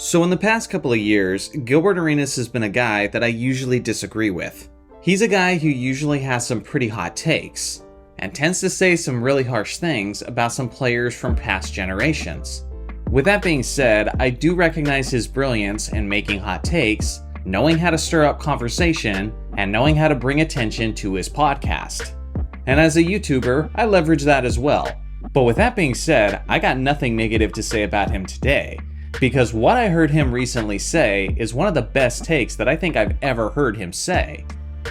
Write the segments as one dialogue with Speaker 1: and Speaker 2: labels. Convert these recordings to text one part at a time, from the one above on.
Speaker 1: So in the past couple of years, Gilbert Arenas has been a guy that I usually disagree with. He's a guy who usually has some pretty hot takes, and tends to say some really harsh things about some players from past generations. With that being said, I do recognize his brilliance in making hot takes, knowing how to stir up conversation, and knowing how to bring attention to his podcast. And as a YouTuber, I leverage that as well. But with that being said, I got nothing negative to say about him today, because what I heard him recently say is one of the best takes that I think I've ever heard him say.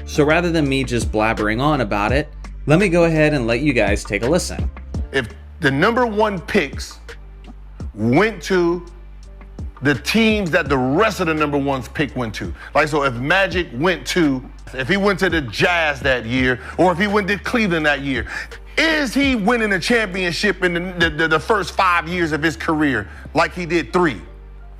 Speaker 1: So rather than me just blabbering on about it, let me go ahead and let you guys take a listen.
Speaker 2: If the number one picks went to the teams that the rest of the number ones pick went to. Like, so if Magic if he went to the Jazz that year, or if he went to Cleveland that year, is he winning a championship in the first 5 years of his career like he did 3?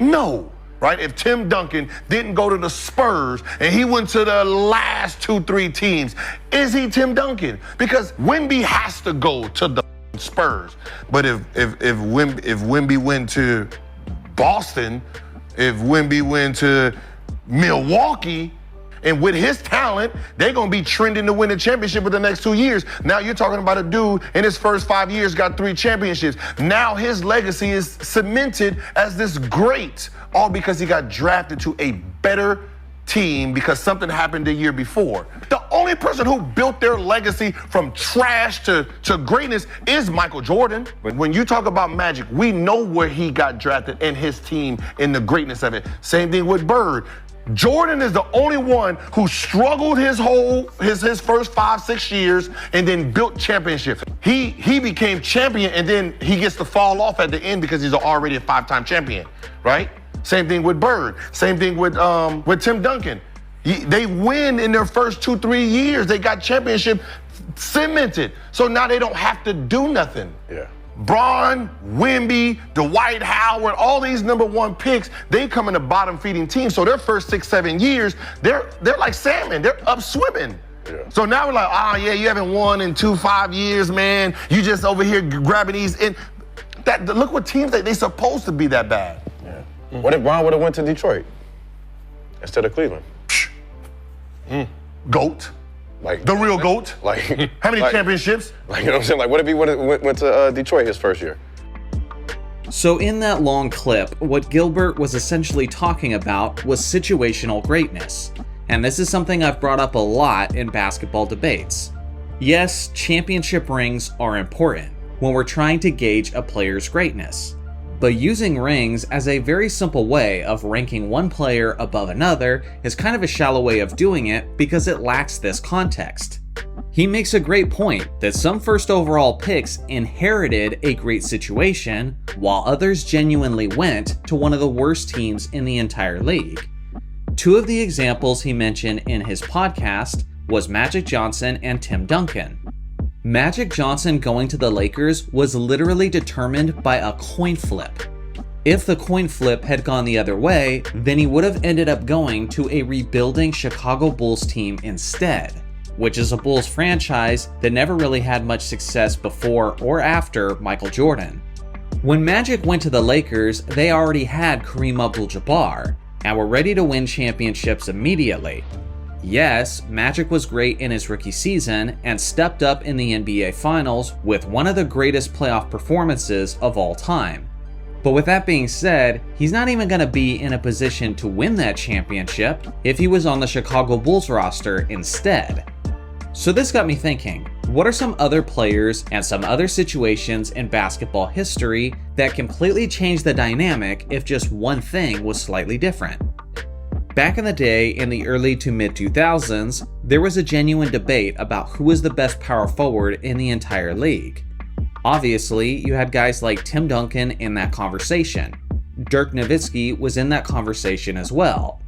Speaker 2: No, right? If Tim Duncan didn't go to the Spurs and he went to the last 2-3 teams, is he Tim Duncan? Because Wemby has to go to the Spurs. But if Wemby went to Boston, if Wemby went to Milwaukee, and with his talent, they're going to be trending to win the championship in the next 2 years. Now you're talking about a dude in his first 5 years got 3 championships. Now his legacy is cemented as this great, all because he got drafted to a better team because something happened the year before. The only person who built their legacy from trash to greatness is Michael Jordan. But when you talk about Magic, we know where he got drafted and his team and the greatness of it. Same thing with Bird. Jordan is the only one who struggled his first 5-6 years and then built championships. He became champion and then he gets to fall off at the end because he's already a 5-time champion, right? Same thing with Bird. Same thing with Tim Duncan. They win in their first 2-3 years. They got championship cemented. So now they don't have to do nothing.
Speaker 3: Yeah.
Speaker 2: Braun, Wemby, Dwight Howard, all these number one picks, they come in a bottom feeding team. So their first 6-7 years, they're like salmon. They're up swimming.
Speaker 3: Yeah.
Speaker 2: So now we're like, yeah, you haven't won in 5 years, man. You just over here grabbing these. And look what teams they supposed to be that bad.
Speaker 3: Yeah. Mm-hmm. What if Braun would have went to Detroit instead of Cleveland?
Speaker 2: GOAT.
Speaker 3: Like
Speaker 2: the real GOAT.
Speaker 3: Like
Speaker 2: how many championships?
Speaker 3: Like, you know what I'm saying? Like, what if he went to Detroit his first year?
Speaker 1: So in that long clip, what Gilbert was essentially talking about was situational greatness. And this is something I've brought up a lot in basketball debates. Yes, championship rings are important when we're trying to gauge a player's greatness. But using rings as a very simple way of ranking one player above another is kind of a shallow way of doing it because it lacks this context. He makes a great point that some first overall picks inherited a great situation, while others genuinely went to one of the worst teams in the entire league. 2 of the examples he mentioned in his podcast was Magic Johnson and Tim Duncan. Magic Johnson going to the Lakers was literally determined by a coin flip. If the coin flip had gone the other way, then he would have ended up going to a rebuilding Chicago Bulls team instead, which is a Bulls franchise that never really had much success before or after Michael Jordan. When Magic went to the Lakers, they already had Kareem Abdul-Jabbar and were ready to win championships immediately. Yes, Magic was great in his rookie season and stepped up in the NBA Finals with one of the greatest playoff performances of all time. But with that being said, he's not even going to be in a position to win that championship if he was on the Chicago Bulls roster instead. So this got me thinking, what are some other players and some other situations in basketball history that completely changed the dynamic if just one thing was slightly different? Back in the day, in the early to mid 2000s, there was a genuine debate about who was the best power forward in the entire league. Obviously, you had guys like Tim Duncan in that conversation. Dirk Nowitzki was in that conversation as well.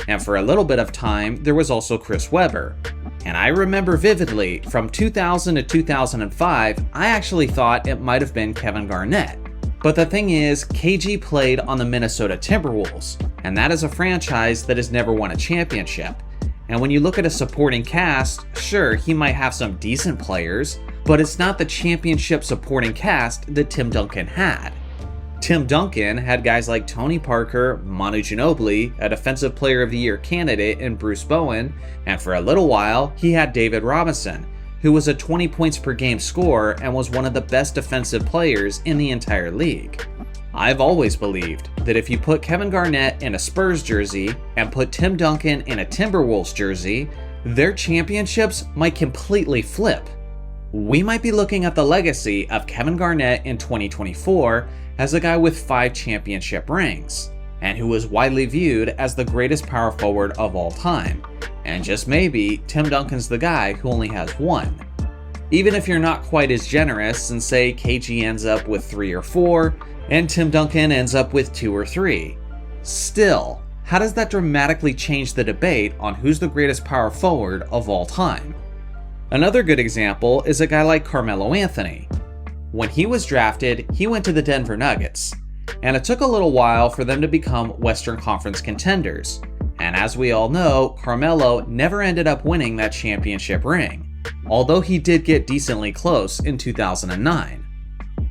Speaker 1: And for a little bit of time, there was also Chris Webber. And I remember vividly, from 2000 to 2005, I actually thought it might have been Kevin Garnett. But the thing is, KG played on the Minnesota Timberwolves, and that is a franchise that has never won a championship. And when you look at a supporting cast, sure, he might have some decent players, but it's not the championship supporting cast that Tim Duncan had. Tim Duncan had guys like Tony Parker, Manu Ginobili, a Defensive Player of the Year candidate in Bruce Bowen, and for a little while, he had David Robinson, who was a 20 points per game scorer and was one of the best defensive players in the entire league. I've always believed that if you put Kevin Garnett in a Spurs jersey and put Tim Duncan in a Timberwolves jersey, their championships might completely flip. We might be looking at the legacy of Kevin Garnett in 2024 as a guy with 5 championship rings, and who is widely viewed as the greatest power forward of all time. And just maybe, Tim Duncan's the guy who only has 1. Even if you're not quite as generous and say KG ends up with 3 or 4, and Tim Duncan ends up with 2 or 3. Still, how does that dramatically change the debate on who's the greatest power forward of all time? Another good example is a guy like Carmelo Anthony. When he was drafted, he went to the Denver Nuggets, and it took a little while for them to become Western Conference contenders. And as we all know, Carmelo never ended up winning that championship ring, although he did get decently close in 2009.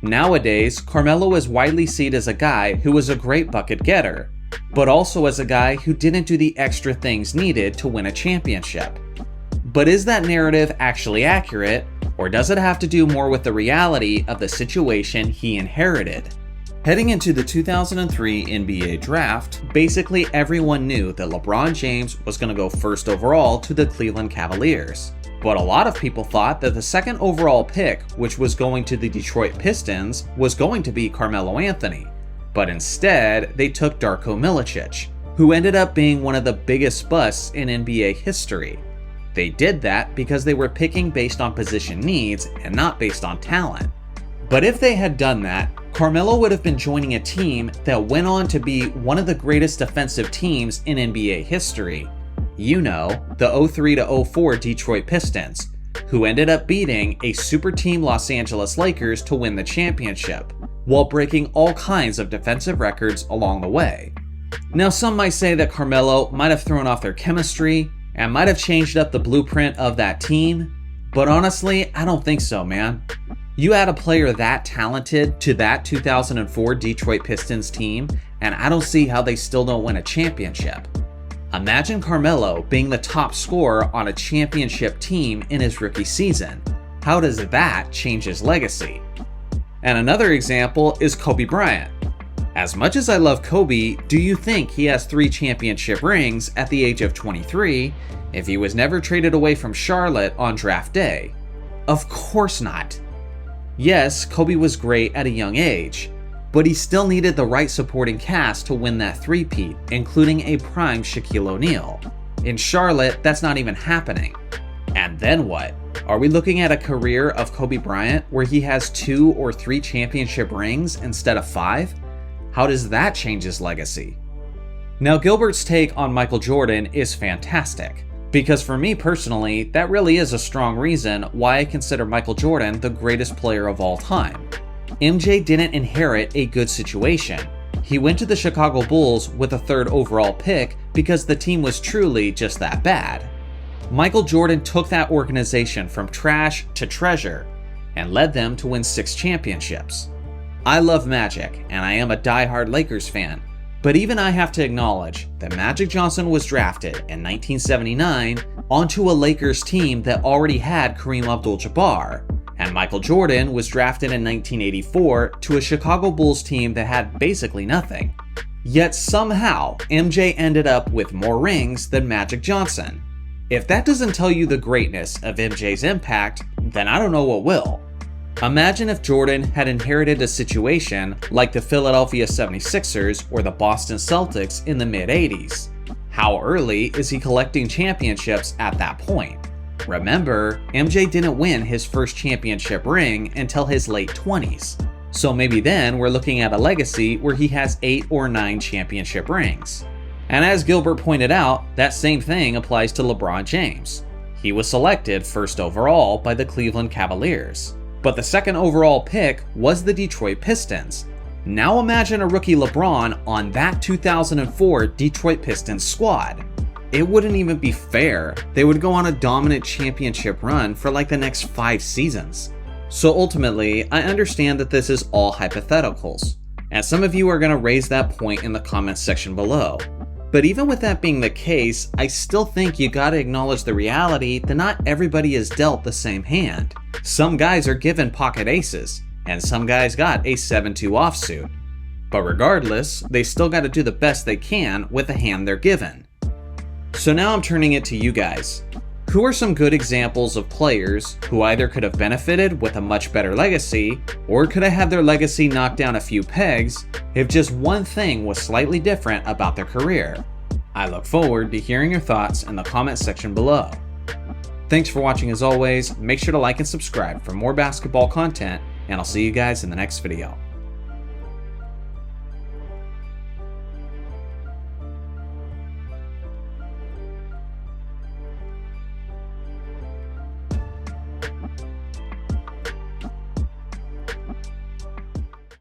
Speaker 1: Nowadays, Carmelo is widely seen as a guy who was a great bucket getter, but also as a guy who didn't do the extra things needed to win a championship. But is that narrative actually accurate, or does it have to do more with the reality of the situation he inherited? Heading into the 2003 NBA draft, basically everyone knew that LeBron James was going to go first overall to the Cleveland Cavaliers. But a lot of people thought that the second overall pick, which was going to the Detroit Pistons, was going to be Carmelo Anthony. But instead, they took Darko Milicic, who ended up being one of the biggest busts in NBA history. They did that because they were picking based on position needs and not based on talent. But if they had done that, Carmelo would have been joining a team that went on to be one of the greatest defensive teams in NBA history. You know, the 03-04 Detroit Pistons, who ended up beating a super team Los Angeles Lakers to win the championship, while breaking all kinds of defensive records along the way. Now, some might say that Carmelo might have thrown off their chemistry and might have changed up the blueprint of that team, but honestly, I don't think so, man. You add a player that talented to that 2004 Detroit Pistons team, and I don't see how they still don't win a championship. Imagine Carmelo being the top scorer on a championship team in his rookie season. How does that change his legacy? And another example is Kobe Bryant. As much as I love Kobe, do you think he has 3 championship rings at the age of 23 if he was never traded away from Charlotte on draft day? Of course not. Yes, Kobe was great at a young age, but he still needed the right supporting cast to win that three-peat, including a prime Shaquille O'Neal. In Charlotte, that's not even happening. And then what? Are we looking at a career of Kobe Bryant where he has 2 or 3 championship rings instead of 5? How does that change his legacy? Now, Gilbert's take on Michael Jordan is fantastic, because for me personally, that really is a strong reason why I consider Michael Jordan the greatest player of all time. MJ didn't inherit a good situation. He went to the Chicago Bulls with a 3rd overall pick because the team was truly just that bad. Michael Jordan took that organization from trash to treasure and led them to win 6 championships. I love Magic, and I am a die-hard Lakers fan, but even I have to acknowledge that Magic Johnson was drafted in 1979 onto a Lakers team that already had Kareem Abdul-Jabbar, and Michael Jordan was drafted in 1984 to a Chicago Bulls team that had basically nothing. Yet somehow, MJ ended up with more rings than Magic Johnson. If that doesn't tell you the greatness of MJ's impact, then I don't know what will. Imagine if Jordan had inherited a situation like the Philadelphia 76ers or the Boston Celtics in the mid-80s. How early is he collecting championships at that point? Remember, MJ didn't win his first championship ring until his late 20s. So maybe then we're looking at a legacy where he has 8 or 9 championship rings. And as Gilbert pointed out, that same thing applies to LeBron James. He was selected 1st overall by the Cleveland Cavaliers. But the 2nd overall pick was the Detroit Pistons. Now imagine a rookie LeBron on that 2004 Detroit Pistons squad. It wouldn't even be fair. They would go on a dominant championship run for like the next 5 seasons. So ultimately, I understand that this is all hypotheticals. And some of you are going to raise that point in the comments section below. But even with that being the case, I still think you gotta acknowledge the reality that not everybody is dealt the same hand. Some guys are given pocket aces, and some guys got a 7-2 offsuit. But regardless, they still gotta do the best they can with the hand they're given. So now I'm turning it to you guys. Who are some good examples of players who either could have benefited with a much better legacy, or could have had their legacy knocked down a few pegs if just one thing was slightly different about their career? I look forward to hearing your thoughts in the comments section below. Thanks for watching as always, make sure to like and subscribe for more basketball content, and I'll see you guys in the next video.